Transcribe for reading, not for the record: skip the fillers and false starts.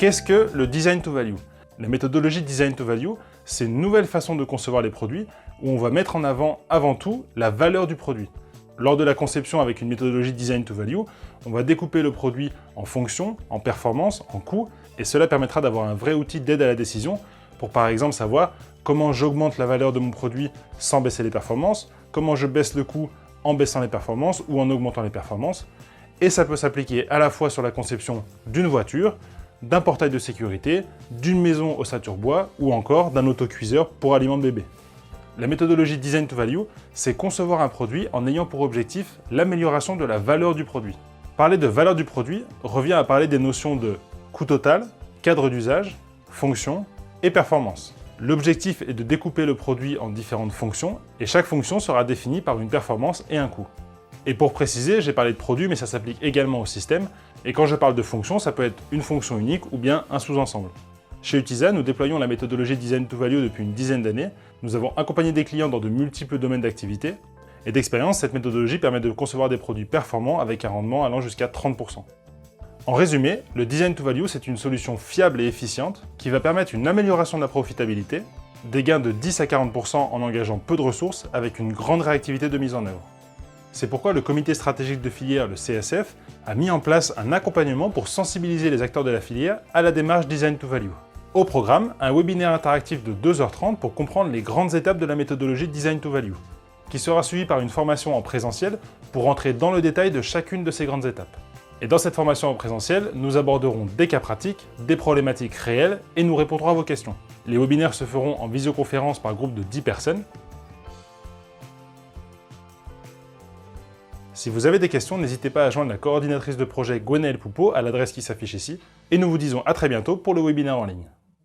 Qu'est-ce que le Design to Value? La méthodologie Design to Value, c'est une nouvelle façon de concevoir les produits où on va mettre en avant tout, la valeur du produit. Lors de la conception avec une méthodologie Design to Value, on va découper le produit en fonctions, en performance, en coûts, et cela permettra d'avoir un vrai outil d'aide à la décision pour par exemple savoir comment j'augmente la valeur de mon produit sans baisser les performances, comment je baisse le coût en baissant les performances ou en augmentant les performances. Et ça peut s'appliquer à la fois sur la conception d'une voiture, d'un portail de sécurité, d'une maison ossature bois ou encore d'un autocuiseur pour aliments de bébé. La méthodologie Design to Value, c'est concevoir un produit en ayant pour objectif l'amélioration de la valeur du produit. Parler de valeur du produit revient à parler des notions de coût total, cadre d'usage, fonction et performance. L'objectif est de découper le produit en différentes fonctions et chaque fonction sera définie par une performance et un coût. Et pour préciser, j'ai parlé de produit, mais ça s'applique également au système. Et quand je parle de fonction, ça peut être une fonction unique ou bien un sous-ensemble. Chez Utiza, nous déployons la méthodologie Design to Value depuis une dizaine d'années. Nous avons accompagné des clients dans de multiples domaines d'activité. Et d'expérience, cette méthodologie permet de concevoir des produits performants avec un rendement allant jusqu'à 30%. En résumé, le Design to Value, c'est une solution fiable et efficiente qui va permettre une amélioration de la profitabilité, des gains de 10 à 40% en engageant peu de ressources avec une grande réactivité de mise en œuvre. C'est pourquoi le comité stratégique de filière, le CSF, a mis en place un accompagnement pour sensibiliser les acteurs de la filière à la démarche Design to Value. Au programme, un webinaire interactif de 2h30 pour comprendre les grandes étapes de la méthodologie Design to Value, qui sera suivi par une formation en présentiel pour entrer dans le détail de chacune de ces grandes étapes. Et dans cette formation en présentiel, nous aborderons des cas pratiques, des problématiques réelles et nous répondrons à vos questions. Les webinaires se feront en visioconférence par groupe de 10 personnes. Si vous avez des questions, n'hésitez pas à joindre la coordinatrice de projet Gwenaëlle Poupeau à l'adresse qui s'affiche ici. Et nous vous disons à très bientôt pour le webinaire en ligne.